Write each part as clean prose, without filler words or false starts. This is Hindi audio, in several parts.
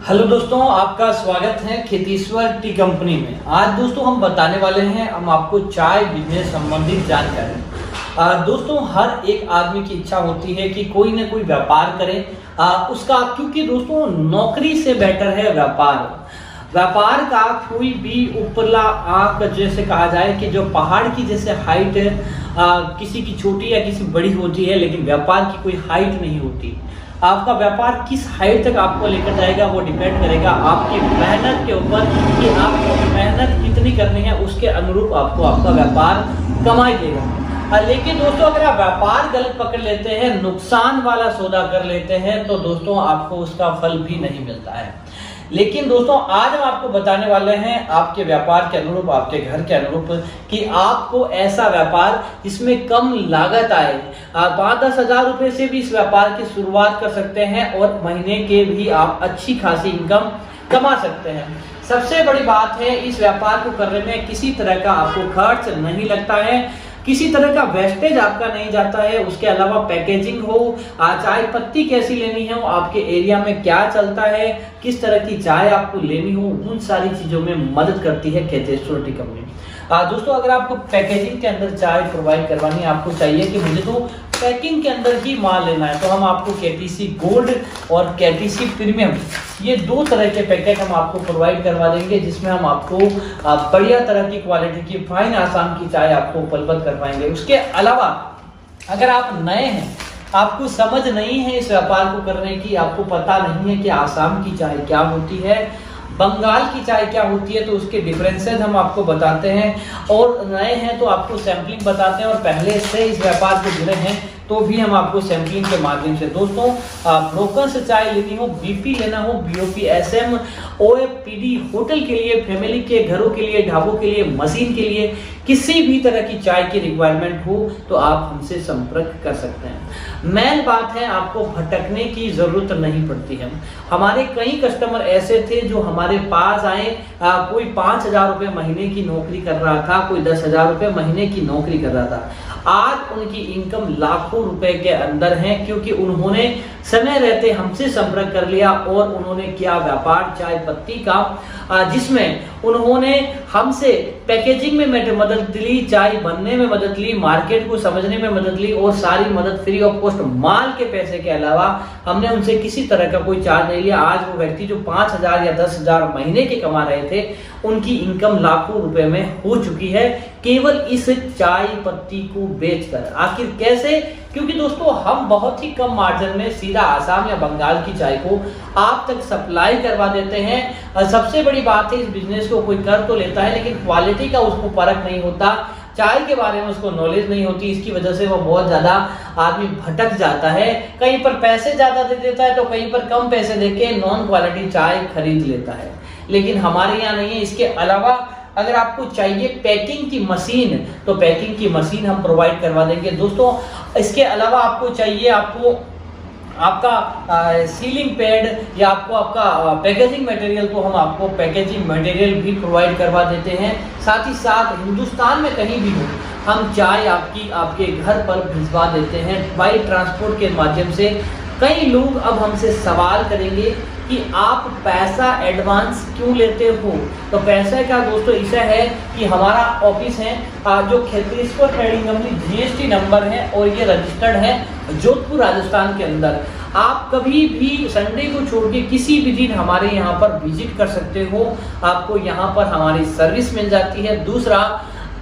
हेलो दोस्तों, आपका स्वागत है खेतीश्वर टी कंपनी में। आज दोस्तों हम बताने वाले हैं हम आपको चाय बिजनेस संबंधित जानकारी। दोस्तों हर एक आदमी की इच्छा होती है कि कोई ना कोई व्यापार करे उसका, क्योंकि दोस्तों नौकरी से बेटर है व्यापार का कोई भी उपरला आंख जैसे कहा जाए कि जो पहाड़ की जैसे हाइट किसी की छोटी या किसी बड़ी होती है, लेकिन व्यापार की कोई हाइट नहीं होती। आपका व्यापार किस हाइट तक आपको लेकर जाएगा वो डिपेंड करेगा आपकी मेहनत के ऊपर कि आपको मेहनत कितनी करनी है, उसके अनुरूप आपको आपका व्यापार कमाई देगा। लेकिन दोस्तों अगर आप व्यापार गलत पकड़ लेते हैं, नुकसान वाला सौदा कर लेते हैं, तो दोस्तों आपको उसका फल भी नहीं मिलता है। लेकिन दोस्तों आज हम आपको बताने वाले हैं आपके व्यापार के अनुरूप, आपके घर के अनुरूप, कि आपको ऐसा व्यापार जिसमें कम लागत आए। 5-10 हजार रुपए से भी इस व्यापार की शुरुआत कर सकते हैं और महीने के भी आप अच्छी खासी इनकम कमा सकते हैं। सबसे बड़ी बात है, इस व्यापार को करने में किसी तरह का आपको खर्च नहीं लगता है, किसी तरह का वेस्टेज आपका नहीं जाता है। उसके अलावा पैकेजिंग हो, चाय पत्ती कैसी लेनी है, आपके एरिया में क्या चलता है, किस तरह की चाय आपको लेनी हो, उन सारी चीजों में मदद करती है खेतीश्वर टी कंपनी। दोस्तों अगर आपको पैकेजिंग के अंदर चाय प्रोवाइड करवानी है, आपको चाहिए कि मुझे तो पैकिंग के अंदर ही माल लेना है, तो हम आपको केटीसी गोल्ड और केटीसी प्रीमियम ये दो तरह के पैकेट हम आपको प्रोवाइड करवा देंगे, जिसमें हम आपको बढ़िया तरह की क्वालिटी की फाइन आसाम की चाय आपको उपलब्ध करवाएंगे। उसके अलावा अगर आप नए हैं, आपको समझ नहीं है इस व्यापार को करने की, आपको पता नहीं है कि आसाम की चाय क्या होती है, बंगाल की चाय क्या होती है, तो उसके डिफरेंसेस हम आपको बताते हैं। और नए हैं तो आपको सैंपलिंग बताते हैं, और पहले से इस व्यापार से जुड़े हैं तो भी हम आपको सैंपलिंग के माध्यम से दोस्तों ब्रोकर से चाय लेनी हो, बीपी लेना हो, बीओपी, एसएम, ओएफपीडी, होटल के लिए, फैमिली के घरों के लिए, ढाबों के लिए, मशीन के लिए, किसी भी तरह की चाय की रिक्वायरमेंट हो तो आप हमसे संपर्क कर सकते हैं। मेन बात है, आपको भटकने की जरूरत नहीं पड़ती है। हमारे कई कस्टमर ऐसे थे जो हमारे पास आए, कोई 5,000 रुपए महीने की नौकरी कर रहा था, कोई 10,000 रुपए महीने की नौकरी कर रहा था। आज उनकी इनकम लाखों रुपए के अंदर है, क्योंकि उन्होंने समय रहते हमसे संपर्क कर लिया और उन्होंने किया व्यापार चाय पत्ती का, जिसमें उन्होंने हमसे पैकेजिंग में मदद ली, चाय बनने में मदद ली, मार्केट को समझने में मदद ली, और सारी मदद फ्री ऑफ कॉस्ट। माल के पैसे के अलावा हमने उनसे किसी तरह का कोई चार्ज नहीं लिया। आज वो व्यक्ति जो 5,000 या 10,000 महीने के कमा रहे थे, उनकी इनकम लाखों रुपए में हो चुकी है केवल इस चाय पत्ती को बेचकर। आखिर कैसे? क्योंकि दोस्तों हम बहुत ही कम मार्जिन में सीधा आसाम या बंगाल की चाय को आप तक सप्लाई करवा देते हैं। सबसे बड़ी बात है, इस बिजनेस को कोई कर तो लेता है, लेकिन क्वालिटी का उसको परख नहीं होता, चाय के बारे में उसको नॉलेज नहीं होती। इसकी वजह से वो बहुत ज्यादा आदमी भटक जाता है, कहीं पर पैसे ज्यादा दे देता है तो कहीं पर कम पैसे देके नॉन क्वालिटी चाय खरीद लेता है। लेकिन हमारे यहाँ नहीं है। इसके अलावा अगर आपको चाहिए पैकिंग की मशीन, तो पैकिंग की मशीन हम प्रोवाइड करवा देंगे दोस्तों। इसके अलावा आपको चाहिए आपका सीलिंग पैड या आपका पैकेजिंग मटेरियल, तो हम आपको पैकेजिंग मटेरियल भी प्रोवाइड करवा देते हैं। साथ ही साथ हिंदुस्तान में कहीं भी हो, हम चाय आपके घर पर भिजवा देते हैं बाई ट्रांसपोर्ट के माध्यम से। कई लोग अब हमसे सवाल करेंगे कि आप पैसा एडवांस क्यों लेते हो? तो पैसे का दोस्तों ऐसा है कि हमारा ऑफिस है जो खेतीश्वर ट्रेडिंग कंपनी जीएसटी नंबर है, और ये रजिस्टर्ड है जोधपुर राजस्थान के अंदर। आप कभी भी संडे को छोड़ के किसी भी दिन हमारे यहाँ पर विजिट कर सकते हो, आपको यहाँ पर हमारी सर्विस मिल जाती है। दूसरा,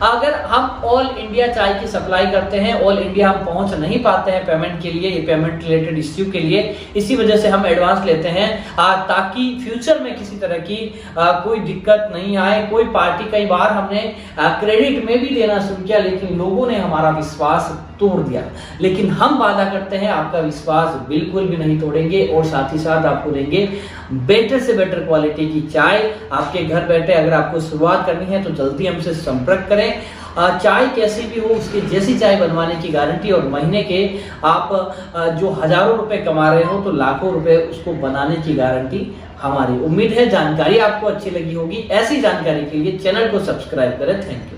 अगर हम ऑल इंडिया चाय की सप्लाई करते हैं, ऑल इंडिया हम पहुंच नहीं पाते हैं पेमेंट के लिए, ये पेमेंट रिलेटेड इश्यू के लिए, इसी वजह से हम एडवांस लेते हैं ताकि फ्यूचर में किसी तरह की कोई दिक्कत नहीं आए। कोई पार्टी, कई बार हमने क्रेडिट में भी देना शुरू किया, लेकिन लोगों ने हमारा विश्वास तोड़ दिया। लेकिन हम वादा करते हैं आपका विश्वास बिल्कुल भी नहीं तोड़ेंगे, और साथ ही साथ आपको देंगे बेटर से बेटर क्वालिटी की चाय आपके घर बैठे। अगर आपको शुरुआत करनी है तो जल्दी हमसे संपर्क करें। चाय कैसी भी हो, उसकी जैसी चाय बनवाने की गारंटी, और महीने के आप जो हजारों रुपए कमा रहे हो तो लाखों रुपए उसको बनाने की गारंटी हमारी। उम्मीद है जानकारी आपको अच्छी लगी होगी। ऐसी जानकारी के लिए चैनल को सब्सक्राइब करें। Thank you.